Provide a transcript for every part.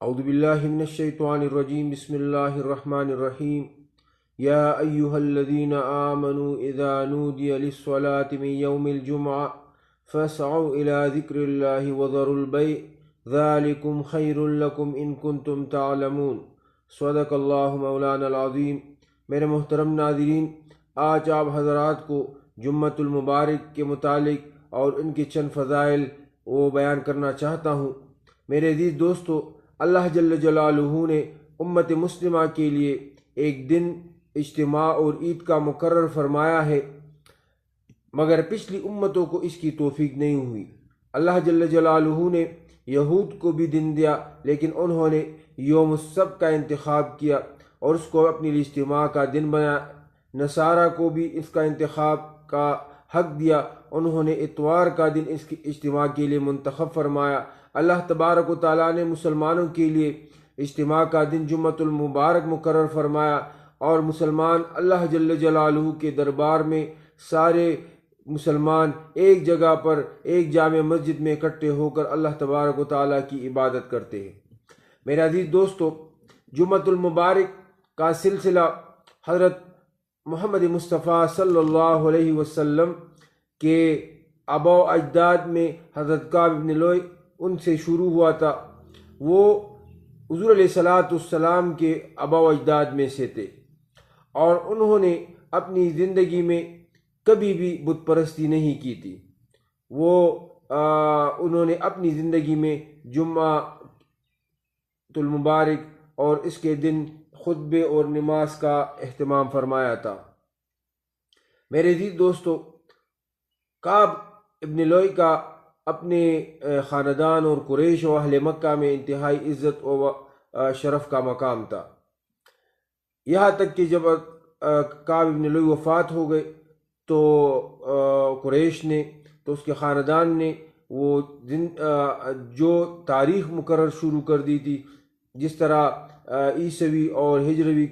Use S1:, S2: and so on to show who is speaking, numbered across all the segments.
S1: اعوذ باللہ من الشیطان الرجیم بسم اللہ الرحمن الرحیم یا ایہا الذین آمنوا اذا نودی للصلاة من یوم الجمعہ فاسعوا الى ذکر اللہ وذروا البیع ذالکم خیر لکم ان کنتم تعلمون۔ صدق اللہ مولانا العظیم۔ میرے محترم ناظرین، آج آپ حضرات کو جمعۃ المبارک کے متعلق اور ان کے چند فضائل وہ بیان کرنا چاہتا ہوں۔ میرے عزیز دوستو، اللہ جل جلالہ نے امت مسلمہ کے لیے ایک دن اجتماع اور عید کا مقرر فرمایا ہے، مگر پچھلی امتوں کو اس کی توفیق نہیں ہوئی۔ اللہ جل جلالہ نے یہود کو بھی دن دیا، لیکن انہوں نے یوم السبت کا انتخاب کیا اور اس کو اپنی اجتماع کا دن بنایا۔ نصارہ کو بھی اس کا انتخاب کا حق دیا، انہوں نے اتوار کا دن اس کی اجتماع کے لیے منتخب فرمایا۔ اللہ تبارک و تعالیٰ نے مسلمانوں کے لیے اجتماع کا دن جمعۃ المبارک مقرر فرمایا، اور مسلمان اللہ جل جلالہ کے دربار میں سارے مسلمان ایک جگہ پر ایک جامع مسجد میں اکٹھے ہو کر اللہ تبارک و تعالیٰ کی عبادت کرتے ہیں۔ میرے عزیز دوستو، جمعۃ المبارک کا سلسلہ حضرت محمد مصطفیٰ صلی اللہ علیہ وسلم کے آباء و اجداد میں حضرت کعب بن لؤی ان سے شروع ہوا تھا۔ وہ حضور علیہ السلام کے آباء و اجداد میں سے تھے، اور انہوں نے اپنی زندگی میں کبھی بھی بت پرستی نہیں کی تھی۔ انہوں نے اپنی زندگی میں جمعہ المبارک اور اس کے دن خطبے اور نماز کا اہتمام فرمایا تھا۔ میرے عزیز دوستو، کعب ابن لؤی کا اپنے خاندان اور قریش و اہل مکہ میں انتہائی عزت و شرف کا مقام تھا، یہاں تک کہ جب کعب ابن لؤی وفات ہو گئے تو قریش نے، تو اس کے خاندان نے وہ جو تاریخ مقرر شروع کر دی تھی، جس طرح عیسوی اور ہجروی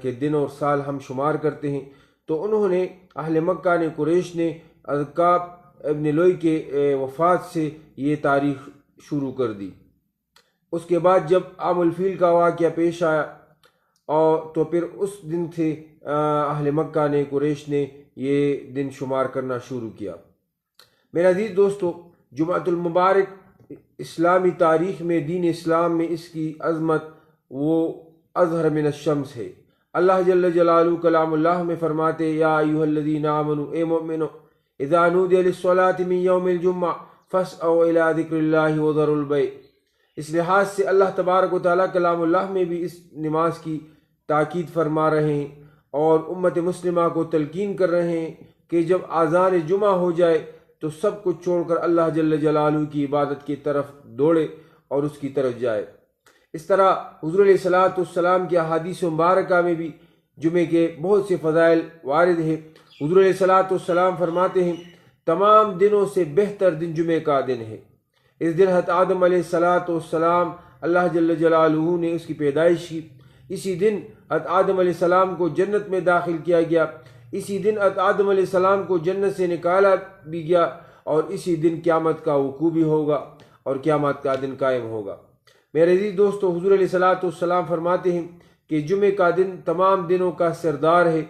S1: کے دن اور سال ہم شمار کرتے ہیں، تو انہوں نے اہل مکہ نے، قریش نے کعب ابن لؤی کے وفات سے یہ تاریخ شروع کر دی۔ اس کے بعد جب عام الفیل کا واقعہ پیش آیا، اور تو پھر اس دن سے اہل مکہ نے، قریش نے یہ دن شمار کرنا شروع کیا۔ میرے عزیز دوستو، جمعۃ المبارک اسلامی تاریخ میں، دین اسلام میں اس کی عظمت وہ اظہر من الشمس ہے۔ اللہ جل جلالہ کلام اللہ میں فرماتے، یا ایھا الذین آمنوا، اے مومنو، اذا نودی للصلاة من یوم الجمعہ فاسعوا الی ذکر اللہ وذروا البیع۔ اس لحاظ سے اللہ تبارک و تعالیٰ کلام اللہ میں بھی اس نماز کی تاکید فرما رہے ہیں، اور امت مسلمہ کو تلقین کر رہے ہیں کہ جب اذان جمعہ ہو جائے تو سب کچھ چھوڑ کر اللہ جل جلالہ کی عبادت کی طرف دوڑے اور اس کی طرف جائے۔ اس طرح حضور علیہ السلام کی احادیث مبارکہ میں بھی جمعے کے بہت سے فضائل وارد ہیں۔ حضور علیہ السلام فرماتے ہیں، تمام دنوں سے بہتر دن جمعے کا دن ہے۔ اس دن حضرت آدم علیہ السلام اللہ جل جلالہ نے اس کی پیدائش کی۔ اسی دن حضرت آدم علیہ السلام کو جنت میں داخل کیا گیا، اسی دن حضرت آدم علیہ السلام کو جنت سے نکالا بھی گیا، اور اسی دن قیامت کا وقوع بھی ہوگا اور قیامت کا دن قائم ہوگا۔ میرے عزیز دوستو، حضور علیہ السلام فرماتے ہیں کہ جمعے کا دن تمام دنوں کا سردار ہے،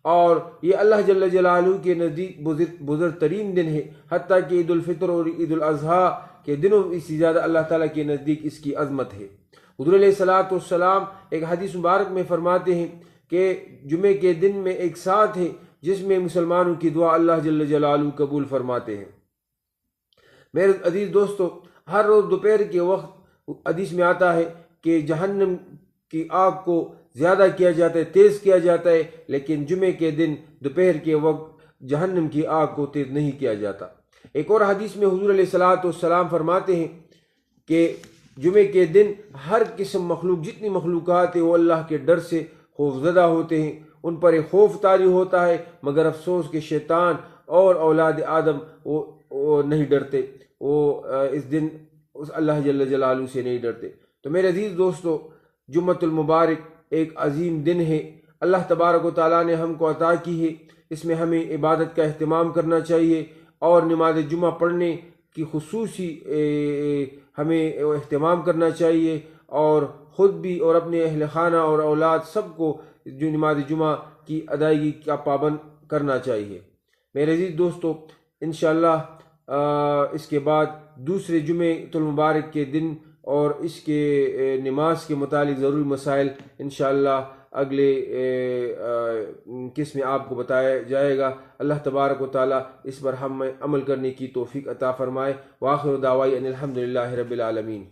S1: اور یہ اللہ جل جلالہ کے نزدیک بزرگ ترین دن ہے، حتیٰ کہ عید الفطر اور عید الاضحیٰ کے دنوں اس سے زیادہ اللہ تعالیٰ کے نزدیک اس کی عظمت ہے۔ حضور علیہ السلام ایک حدیث مبارک میں فرماتے ہیں کہ جمعے کے دن میں ایک ساتھ ہے جس میں مسلمانوں کی دعا اللہ جل جلالہ قبول فرماتے ہیں۔ میرے عزیز دوستو، ہر روز دوپہر کے وقت حدیث میں آتا ہے کہ جہنم کی آگ کو زیادہ کیا جاتا ہے، تیز کیا جاتا ہے، لیکن جمعے کے دن دوپہر کے وقت جہنم کی آگ کو تیز نہیں کیا جاتا۔ ایک اور حدیث میں حضور علیہ السلام فرماتے ہیں کہ جمعے کے دن ہر قسم مخلوق، جتنی مخلوقات ہیں، وہ اللہ کے ڈر سے خوفزدہ ہوتے ہیں، ان پر ایک خوف طاری ہوتا ہے، مگر افسوس کہ شیطان اور اولاد آدم وہ نہیں ڈرتے، وہ اس دن اس اللہ جل جلالہ سے نہیں ڈرتے۔ تو میرے عزیز دوستو، جمعۃ المبارک ایک عظیم دن ہے، اللہ تبارک و تعالیٰ نے ہم کو عطا کی ہے، اس میں ہمیں عبادت کا اہتمام کرنا چاہیے، اور نماز جمعہ پڑھنے کی خصوصی ہمیں اہتمام کرنا چاہیے، اور خود بھی اور اپنے اہل خانہ اور اولاد سب کو جو نماز جمعہ کی ادائیگی کا پابند کرنا چاہیے۔ میرے عزیز دوستو، انشاءاللہ اس کے بعد دوسرے جمعہ المبارک کے دن اور اس کے نماز کے متعلق ضروری مسائل انشاءاللہ اگلے قسم میں آپ کو بتایا جائے گا۔ اللہ تبارک و تعالی اس پر ہم عمل کرنے کی توفیق عطا فرمائے۔ وآخر دعوائی ان الحمدللہ رب العالمین۔